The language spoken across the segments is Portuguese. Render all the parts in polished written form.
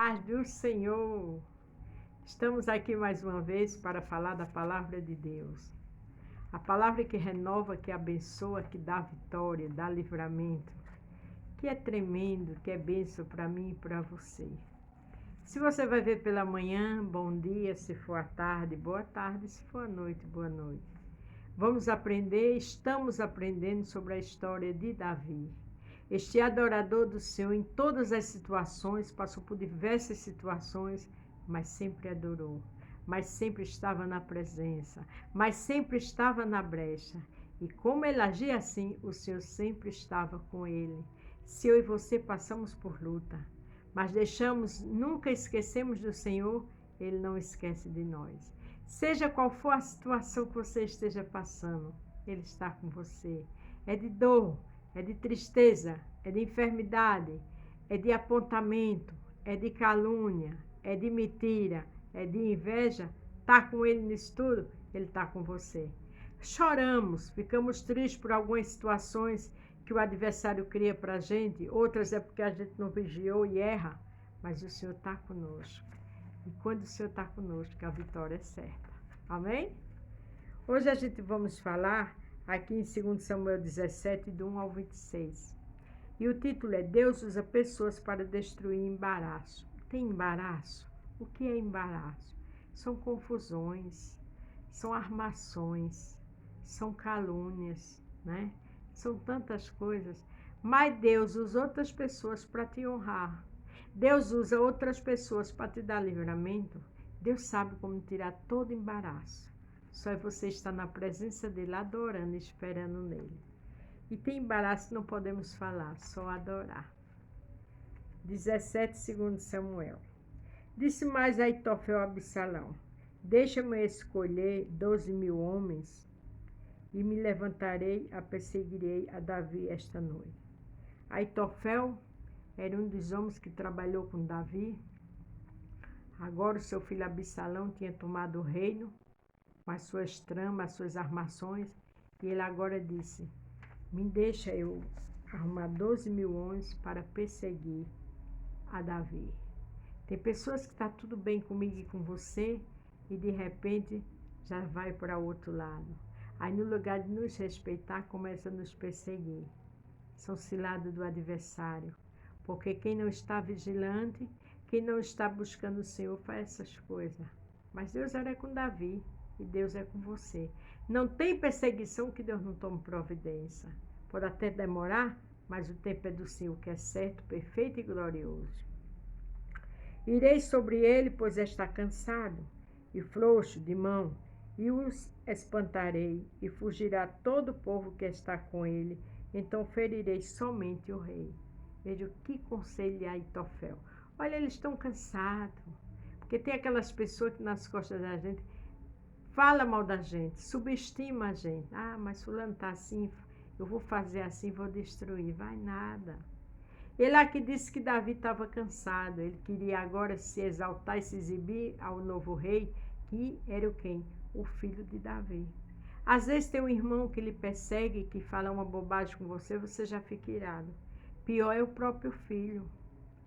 paz do Senhor. Estamos aqui mais uma vez para falar da palavra de Deus. A palavra que renova, que abençoa, que dá vitória, dá livramento, que é tremendo, que é bênção para mim e para você. Se você vai ver pela manhã, bom dia. Se for à tarde, boa tarde. Se for à noite, boa noite. Vamos aprender, estamos aprendendo sobre a história de Davi. Este adorador do Senhor em todas as situações, passou por diversas situações, mas sempre adorou, mas sempre estava na presença, mas sempre estava na brecha. E como ele agia assim, o Senhor sempre estava com ele. Se eu e você passamos por luta, mas nunca esquecemos do Senhor, Ele não esquece de nós. Seja qual for a situação que você esteja passando, Ele está com você. É de dor, é de tristeza, é de enfermidade, é de apontamento, é de calúnia, é de mentira, é de inveja. Está com Ele nisso tudo? Ele está com você. Choramos, ficamos tristes por algumas situações que o adversário cria para a gente, outras é porque a gente não vigiou e erra, mas o Senhor está conosco. E quando o Senhor está conosco, a vitória é certa. Amém? Hoje a gente vamos falar aqui em 2 Samuel 17, do 1 ao 26. E o título é Deus usa pessoas para destruir embaraço. Tem embaraço? O que é embaraço? São confusões, são armações, são calúnias, né? São tantas coisas, mas Deus usa outras pessoas para te honrar. Deus usa outras pessoas para te dar livramento. Deus sabe como tirar todo embaraço. Só é você estar na presença dele, adorando, esperando nele. E tem embaraço que não podemos falar, só adorar. 17, 2 Samuel. Disse mais Aitofel a Absalão: deixa-me escolher 12.000 homens e me levantarei, perseguirei a Davi esta noite. Aitofel era um dos homens que trabalhou com Davi. Agora o seu filho Absalão tinha tomado o reino, com as suas tramas, as suas armações, e ele agora disse: me deixa eu arrumar 12.000 homens para perseguir a Davi. Tem pessoas que está tudo bem comigo e com você, e de repente já vai para o outro lado. Aí, no lugar de nos respeitar, começa a nos perseguir. São ciladas do adversário. Porque quem não está vigilante, quem não está buscando o Senhor, faz essas coisas. Mas Deus era com Davi e Deus é com você. Não tem perseguição que Deus não tome providência. Pode até demorar, mas o tempo é do Senhor, que é certo, perfeito e glorioso. Irei sobre ele, pois está cansado e frouxo de mão, e os espantarei, e fugirá todo o povo que está com ele, então ferirei somente o rei. Veja que conselho de Aitofel. Olha, eles estão cansados, porque tem aquelas pessoas que nas costas da gente fala mal da gente, subestima a gente. Ah, mas fulano está assim, eu vou fazer assim, vou destruir. Vai nada. Ele aqui disse que Davi estava cansado, ele queria agora se exaltar e se exibir ao novo rei, que era o quem? O filho de Davi. Às vezes tem um irmão que lhe persegue, que fala uma bobagem com você, você já fica irado. Pior é o próprio filho,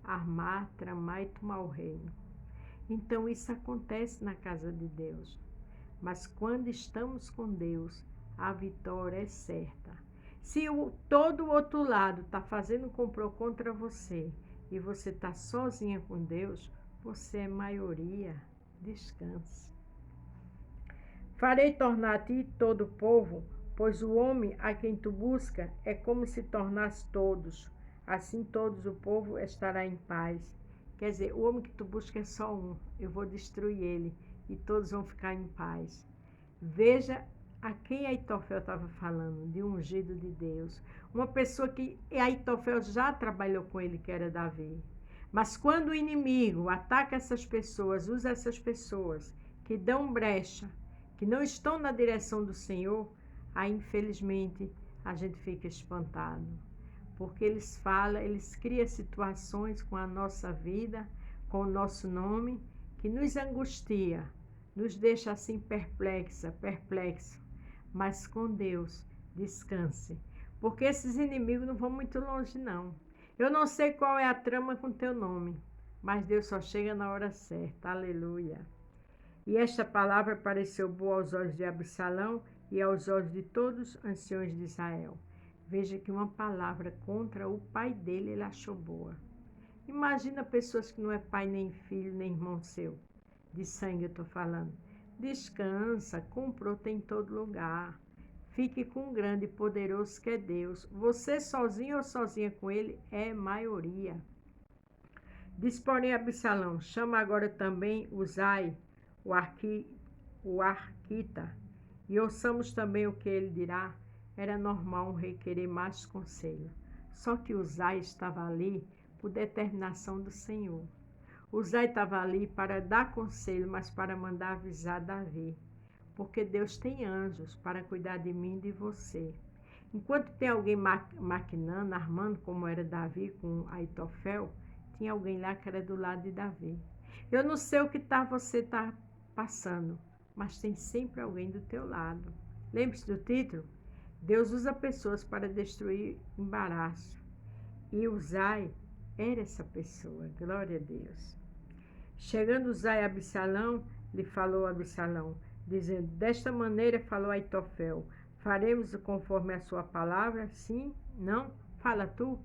armar, tramar e tomar o reino. Então isso acontece na casa de Deus. Mas quando estamos com Deus, a vitória é certa. Se todo o outro lado está fazendo complô contra você e você está sozinha com Deus, você é maioria. Descanse. Farei tornar a ti todo o povo, pois o homem a quem tu busca é como se tornasse todos. Assim todos o povo estará em paz. Quer dizer, o homem que tu busca é só um. Eu vou destruir ele e todos vão ficar em paz. Veja a quem Aitofel estava falando, de um ungido de Deus. Uma pessoa que Aitofel já trabalhou com ele, que era Davi. Mas quando o inimigo ataca essas pessoas, usa essas pessoas que dão brecha, que não estão na direção do Senhor, aí infelizmente a gente fica espantado. Porque eles falam, eles criam situações com a nossa vida, com o nosso nome, que nos angustia, nos deixa assim perplexo. Mas com Deus, descanse. Porque esses inimigos não vão muito longe, não. Eu não sei qual é a trama com teu nome, mas Deus só chega na hora certa. Aleluia. E esta palavra pareceu boa aos olhos de Absalão e aos olhos de todos os anciões de Israel. Veja que uma palavra contra o pai dele ele achou boa. Imagina pessoas que não é pai, nem filho, nem irmão seu. De sangue eu estou falando. Descansa, comprou em todo lugar. Fique com o grande e poderoso que é Deus. Você sozinho ou sozinha com ele é maioria. Diz, porém, Absalão, chama agora também Uzai, o arquita, e ouçamos também o que ele dirá. Era normal um rei querer mais conselho. Só que Uzai estava ali por determinação do Senhor. Uzai estava ali para dar conselho, mas para mandar avisar Davi. Porque Deus tem anjos para cuidar de mim e de você. Enquanto tem alguém maquinando, armando, como era Davi com Aitofel, tinha alguém lá que era do lado de Davi. Eu não sei o que você está passando, mas tem sempre alguém do teu lado. Lembre-se do título? Deus usa pessoas para destruir embaraço. E Uzai era essa pessoa. Glória a Deus. Chegando Uzai a Absalão, lhe falou Absalão, dizendo, desta maneira falou Aitofel, faremos conforme a sua palavra? Sim? Não? Fala tu.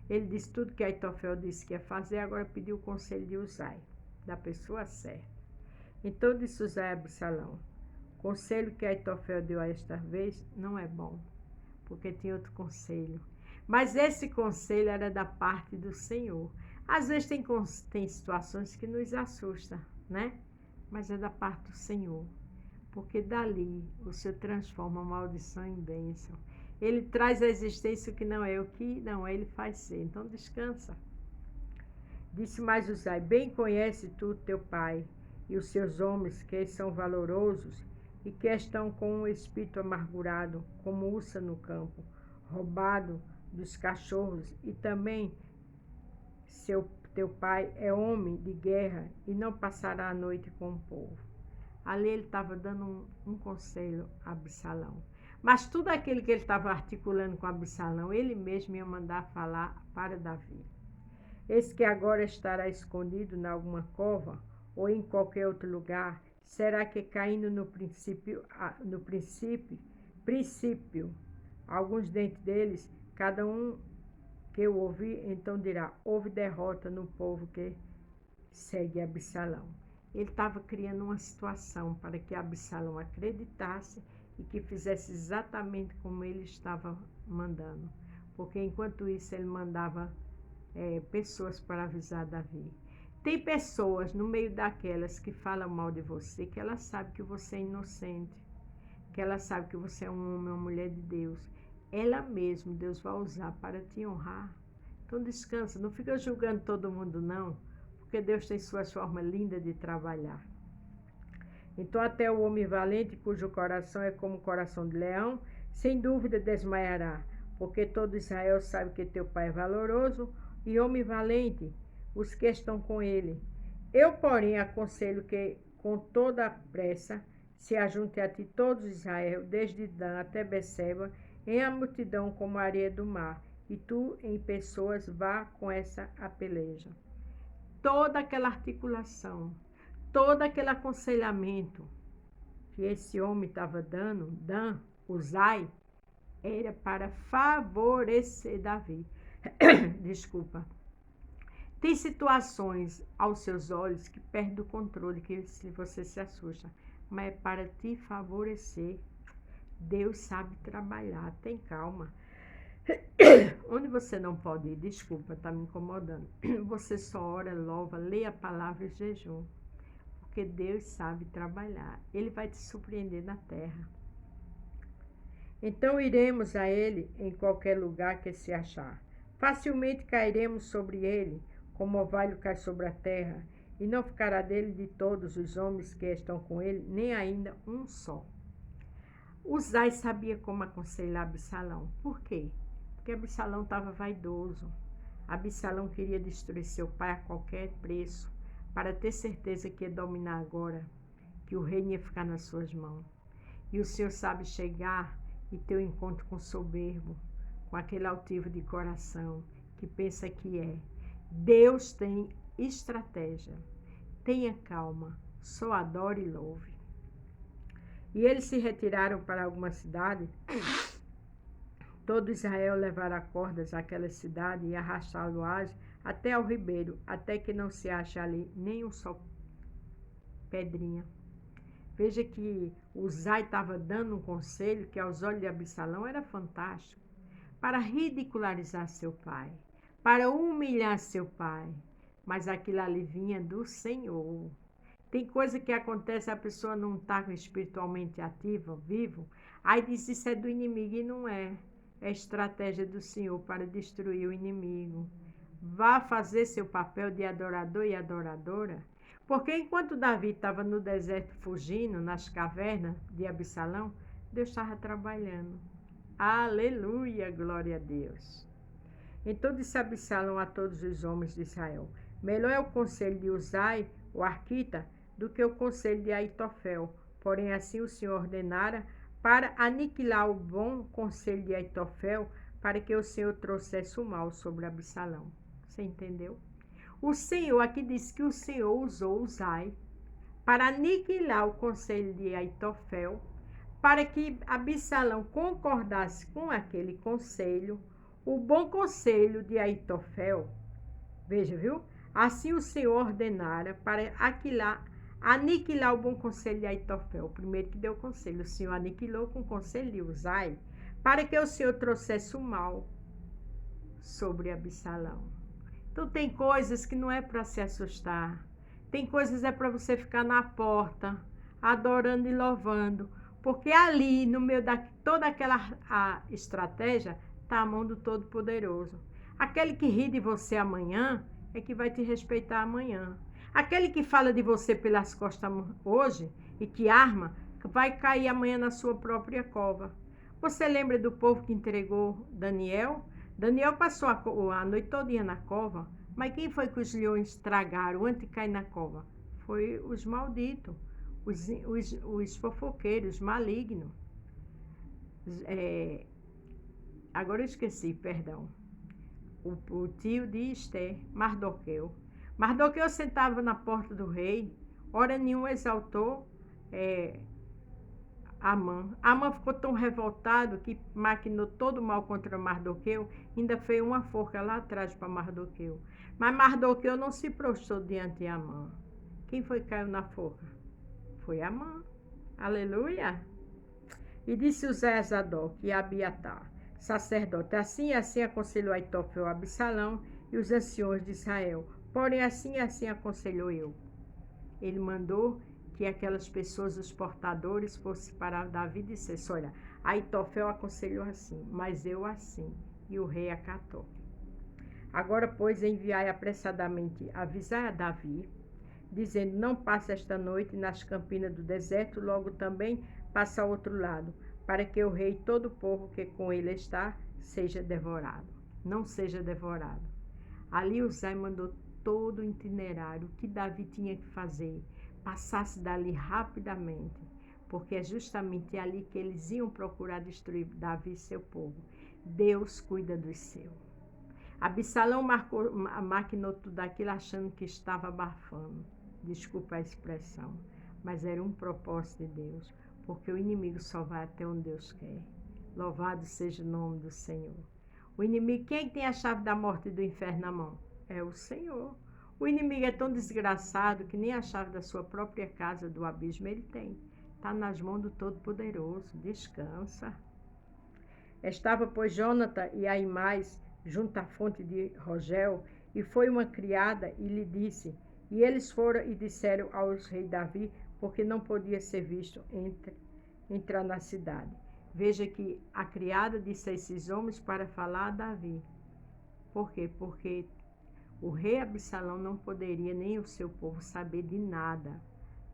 Ele disse tudo que Aitofel disse que ia fazer, agora pediu o conselho de Uzai, da pessoa certa. Então disse Uzai a Absalão, o conselho que Aitofel deu a esta vez não é bom, porque tinha outro conselho. Mas esse conselho era da parte do Senhor. Às vezes tem situações que nos assustam, né? Mas é da parte do Senhor. Porque dali o Senhor transforma a maldição em bênção. Ele traz à existência o que não é, o que não é, ele faz ser. Então descansa. Disse mais Uzai, bem conhece tu teu pai e os seus homens, que são valorosos e que estão com um espírito amargurado, como ursa no campo, roubado dos cachorros, e também teu pai é homem de guerra e não passará a noite com o povo. Ali ele estava dando um conselho a Absalão. Mas tudo aquilo que ele estava articulando com Absalão, ele mesmo ia mandar falar para Davi. Esse que agora estará escondido em alguma cova ou em qualquer outro lugar, será que caindo no princípio, alguns dentre deles, cada um que o ouvir, então dirá, houve derrota no povo que segue Absalão. Ele estava criando uma situação para que Absalão acreditasse e que fizesse exatamente como ele estava mandando. Porque enquanto isso ele mandava pessoas para avisar Davi. Tem pessoas no meio daquelas que falam mal de você, que ela sabe que você é inocente, que ela sabe que você é um homem ou uma mulher de Deus. Ela mesma, Deus vai usar para te honrar. Então descansa, não fica julgando todo mundo não, porque Deus tem suas formas lindas de trabalhar. Então até o homem valente, cujo coração é como o coração de leão, sem dúvida desmaiará, porque todo Israel sabe que teu pai é valoroso e homem valente, os que estão com ele. Eu, porém, aconselho que com toda a pressa se ajunte a ti todos Israel, desde Dan até Beceba, em a multidão como a areia do mar, e tu em pessoas vá com essa a peleja. Toda aquela articulação, todo aquele aconselhamento que esse homem estava dando, Dan, Uzai, era para favorecer Davi. Desculpa. Tem situações aos seus olhos que perdem o controle, que você se assusta, mas é para te favorecer. Deus sabe trabalhar, tem calma. Onde você não pode ir, desculpa, está me incomodando. Você só ora, louva, lê a palavra e jejum. Porque Deus sabe trabalhar. Ele vai te surpreender na terra. Então iremos a ele em qualquer lugar que se achar. Facilmente cairemos sobre ele, como orvalho cai sobre a terra, e não ficará dele de todos os homens que estão com ele, nem ainda um só. Uzai sabia como aconselhar Absalão. Por quê? Porque Absalão estava vaidoso. Absalão queria destruir seu pai a qualquer preço, para ter certeza que ia dominar agora, que o reino ia ficar nas suas mãos. E o Senhor sabe chegar e ter um encontro com o soberbo, com aquele altivo de coração, que pensa que é. Deus tem estratégia. Tenha calma, só adore e louve. E eles se retiraram para alguma cidade. Todo Israel levará cordas àquela cidade e arrastá-lo-ás até ao ribeiro, até que não se ache ali nem um só pedrinha. Veja que Uzai estava dando um conselho que aos olhos de Absalão era fantástico, para ridicularizar seu pai, para humilhar seu pai, mas aquilo ali vinha do Senhor. Tem coisa que acontece, a pessoa não está espiritualmente ativa, vivo, aí diz isso é do inimigo e não é. É estratégia do Senhor para destruir o inimigo. Vá fazer seu papel de adorador e adoradora, porque enquanto Davi estava no deserto fugindo, nas cavernas de Absalão, Deus estava trabalhando. Aleluia, glória a Deus. Então disse Absalão a todos os homens de Israel: melhor é o conselho de Uzai, o arquita, do que o conselho de Aitofel. Porém, assim o Senhor ordenara para aniquilar o bom conselho de Aitofel, para que o Senhor trouxesse o mal sobre Absalão. Você entendeu? O Senhor, aqui diz que o Senhor usou Uzai para aniquilar o conselho de Aitofel, para que Absalão concordasse com aquele conselho, o bom conselho de Aitofel. Veja, viu? Assim o Senhor ordenara para aniquilar o bom conselho de Aitofel. O primeiro que deu o conselho, o Senhor aniquilou com o conselho de Uzai, para que o Senhor trouxesse o mal sobre Absalão. Então tem coisas que não é para se assustar. Tem coisas é para você ficar na porta, adorando e louvando. Porque ali, no meio de toda aquela estratégia, está a mão do Todo-Poderoso. Aquele que ri de você amanhã é que vai te respeitar amanhã. Aquele que fala de você pelas costas hoje e que arma, vai cair amanhã na sua própria cova. Você lembra do povo que entregou Daniel? Daniel passou a noite todinha na cova, mas quem foi que os leões tragaram antes de cair na cova? Foi os malditos, os fofoqueiros, malignos. Agora eu esqueci, perdão. O tio de Esther, Mardoqueu. Mardoqueu sentava na porta do rei, hora nenhuma exaltou Amã. Amã ficou tão revoltado que maquinou todo o mal contra Mardoqueu, ainda fez uma forca lá atrás para Mardoqueu. Mas Mardoqueu não se prostrou diante de Amã. Quem foi que caiu na forca? Foi Amã. Aleluia! E disse Uzai a Zadok e Abiatar, sacerdote, assim e assim aconselhou Aitofel a Absalão e os anciões de Israel. Porém, assim e assim aconselhou eu. Ele mandou que aquelas pessoas, os portadores, fossem para Davi e dissessem: olha, Aitofel aconselhou assim, mas eu assim. E o rei acatou. Agora, pois, enviai apressadamente, avisai a Davi, dizendo: não passe esta noite nas campinas do deserto, logo também passa ao outro lado, para que o rei e todo o povo que com ele está seja devorado. Não seja devorado. Ali Uzai mandou todo o itinerário que Davi tinha que fazer, passasse dali rapidamente, porque é justamente ali que eles iam procurar destruir Davi e seu povo. Deus cuida dos seus. Absalão maquinou tudo aquilo achando que estava abafando. Desculpa a expressão, mas era um propósito de Deus, porque o inimigo só vai até onde Deus quer. Louvado seja o nome do Senhor. O inimigo, quem tem a chave da morte e do inferno na mão? É o Senhor. O inimigo é tão desgraçado que nem a chave da sua própria casa, do abismo, ele tem. Está nas mãos do Todo-Poderoso. Descansa. Estava, pois, Jonatã e Aimais junto à fonte de Rogel, e foi uma criada e lhe disse, e eles foram e disseram aos rei Davi, porque não podia ser visto entrar na cidade. Veja que a criada disse a esses homens para falar a Davi. Por quê? Porque o rei Absalão não poderia, nem o seu povo, saber de nada,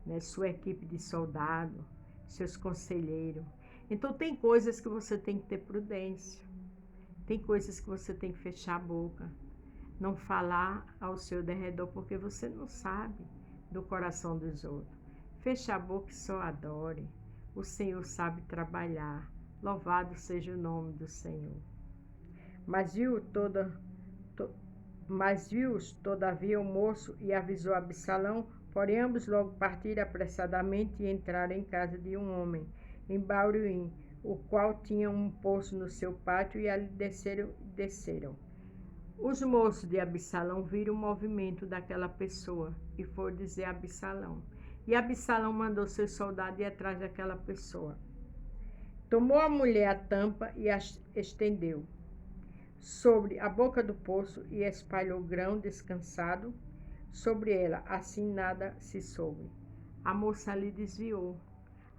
né? Sua equipe de soldado, seus conselheiros. Então tem coisas que você tem que ter prudência. Tem coisas que você tem que fechar a boca. Não falar ao seu derredor, porque você não sabe do coração dos outros. Fecha a boca e só adore. O Senhor sabe trabalhar. Louvado seja o nome do Senhor. Mas Mas viu-os, todavia, o moço e avisou Absalão, porém ambos logo partiram apressadamente e entraram em casa de um homem, em Baurim, o qual tinha um poço no seu pátio, e ali desceram. Os moços de Absalão viram o movimento daquela pessoa e foram dizer a Absalão. E Absalão mandou seus soldados ir atrás daquela pessoa. Tomou a mulher a tampa e a estendeu sobre a boca do poço e espalhou grão descansado sobre ela, assim nada se soube. A moça ali desviou.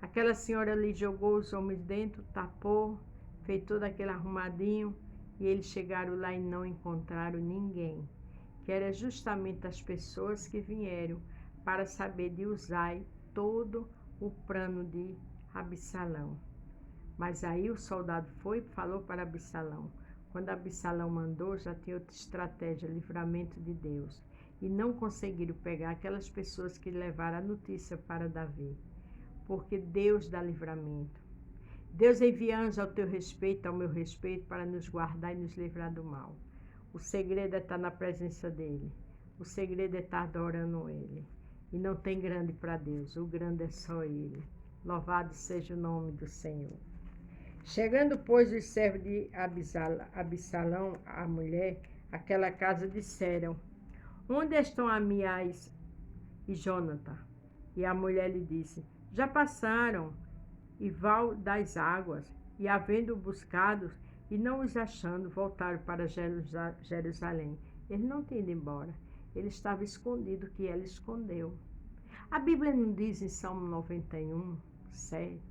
Aquela senhora ali jogou os homens dentro, tapou, fez todo aquele arrumadinho, e eles chegaram lá e não encontraram ninguém, que era justamente as pessoas que vieram para saber de Uzai todo o plano de Absalão. Mas aí o soldado foi e falou para Absalão. Quando Absalão mandou, já tinha outra estratégia, livramento de Deus. E não conseguiram pegar aquelas pessoas que levaram a notícia para Davi. Porque Deus dá livramento. Deus envia anjos ao teu respeito, ao meu respeito, para nos guardar e nos livrar do mal. O segredo é estar na presença dEle. O segredo é estar adorando Ele. E não tem grande para Deus, o grande é só Ele. Louvado seja o nome do Senhor. Chegando, pois, os servos de Absalão, a mulher, àquela casa, disseram: onde estão Amiás e Jonatã? E a mulher lhe disse: já passaram e val das águas, e havendo buscado e não os achando, voltaram para Jerusalém. Ele não tinha ido embora, ele estava escondido, que ela escondeu. A Bíblia não diz em Salmo 91, 7,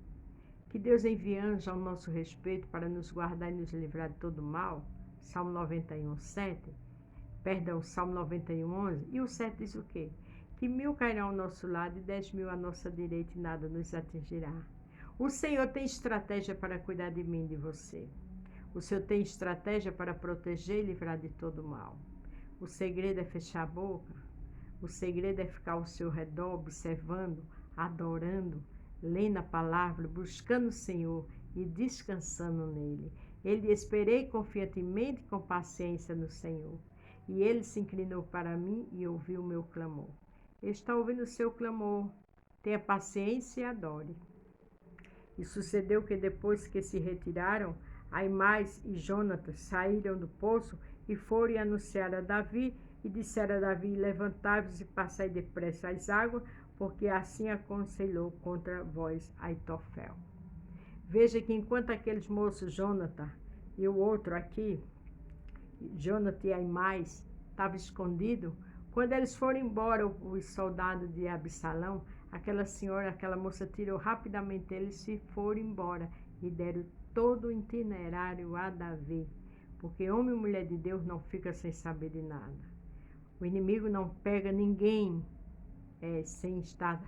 que Deus envia anjos ao nosso respeito para nos guardar e nos livrar de todo mal? Salmo 91, 7. Perdão, Salmo 91, 11. E o 7 diz o quê? Que 1000 cairão ao nosso lado e 10.000 à nossa direita e nada nos atingirá. O Senhor tem estratégia para cuidar de mim e de você. O Senhor tem estratégia para proteger e livrar de todo mal. O segredo é fechar a boca. O segredo é ficar ao seu redor, observando, adorando, lendo a palavra, buscando o Senhor e descansando nele. Ele esperei confiantemente com paciência no Senhor. E ele se inclinou para mim e ouviu o meu clamor. Ele está ouvindo o seu clamor. Tenha paciência e adore. E sucedeu que depois que se retiraram, Aimás e Jonatã saíram do poço e foram e anunciaram a Davi, e disseram a Davi: levantai-vos e passai depressa as águas, porque assim aconselhou contra vós Aitofel. Veja que enquanto aqueles moços, Jonatã e o outro aqui, Jonatã e Aimás, estavam escondidos, quando eles foram embora, os soldados de Absalão, aquela senhora, aquela moça tirou rapidamente eles e foram embora e deram todo o itinerário a Davi, porque homem e mulher de Deus não fica sem saber de nada. O inimigo não pega ninguém sem estar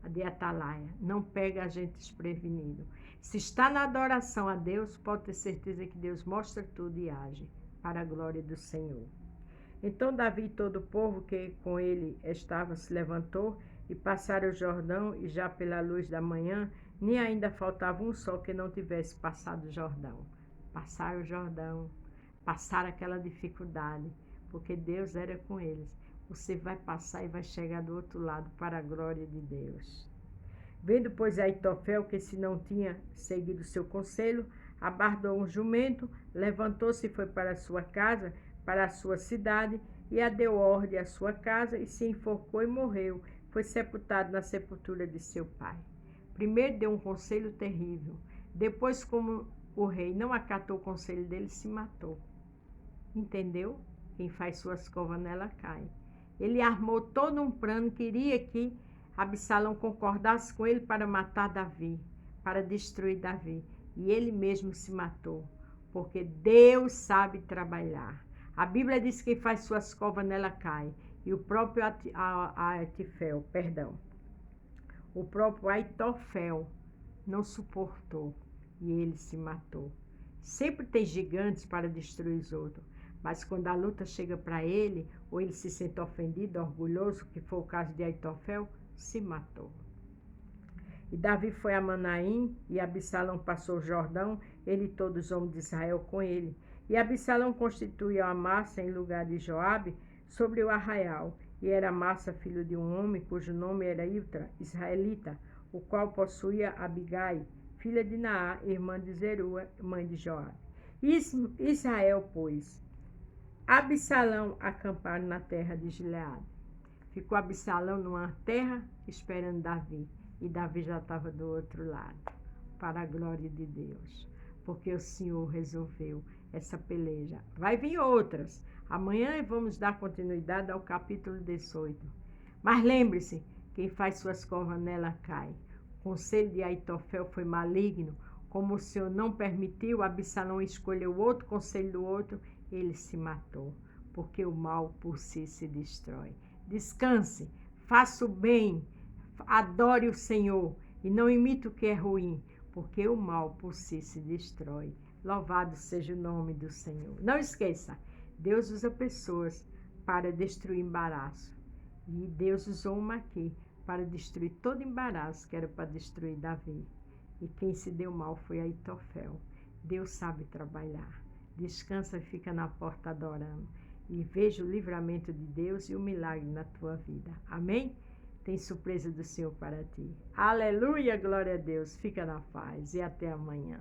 de atalaia, não pega a gente desprevenido. Se está na adoração a Deus, pode ter certeza que Deus mostra tudo e age para a glória do Senhor. Então Davi e todo o povo que com ele estava se levantou e passaram o Jordão, e já pela luz da manhã, nem ainda faltava um só que não tivesse passado o Jordão. Passaram o Jordão, passaram aquela dificuldade, porque Deus era com eles. Você vai passar e vai chegar do outro lado para a glória de Deus. Vendo, pois, Aitofel que se não tinha seguido seu conselho, abardou um jumento, levantou-se e foi para a sua casa, para a sua cidade, e a deu ordem à sua casa, e se enforcou e morreu. Foi sepultado na sepultura de seu pai. Primeiro deu um conselho terrível. Depois, como o rei não acatou o conselho dele, se matou. Entendeu? Quem faz suas covas nela cai. Ele armou todo um plano, queria que Absalão concordasse com ele para matar Davi, para destruir Davi. E ele mesmo se matou, porque Deus sabe trabalhar. A Bíblia diz que quem faz suas covas nela cai. E o próprio o próprio Aitofel não suportou e ele se matou. Sempre tem gigantes para destruir os outros, mas quando a luta chega para ele, ou ele se sente ofendido, orgulhoso, que foi o caso de Aitofel, se matou. E Davi foi a Manaim, e Absalão passou o Jordão, ele e todos os homens de Israel com ele. E Absalão constituiu Amasa em lugar de Joabe, sobre o arraial. E era Massa, filho de um homem, cujo nome era Itra, israelita, o qual possuía Abigai, filha de Naá, irmã de Zerua, mãe de Joabe. Israel, pois, Absalão acamparam na terra de Gileade. Ficou Absalão numa terra esperando Davi, e Davi já estava do outro lado, para a glória de Deus, porque o Senhor resolveu essa peleja. Vai vir outras. Amanhã vamos dar continuidade ao capítulo 18. Mas lembre-se, quem faz suas covas nela cai. O conselho de Aitofel foi maligno. Como o Senhor não permitiu, Absalão escolheu outro conselho do outro, ele se matou, porque o mal por si se destrói. Descanse, faça o bem, adore o Senhor e não imite o que é ruim, porque o mal por si se destrói. Louvado seja o nome do Senhor. Não esqueça, Deus usa pessoas para destruir embaraço. E Deus usou uma aqui para destruir todo embaraço, que era para destruir Davi. E quem se deu mal foi Aitofel. Deus sabe trabalhar. Descansa e fica na porta adorando. E veja o livramento de Deus e o milagre na tua vida. Amém? Tem surpresa do Senhor para ti. Aleluia, glória a Deus. Fica na paz e até amanhã.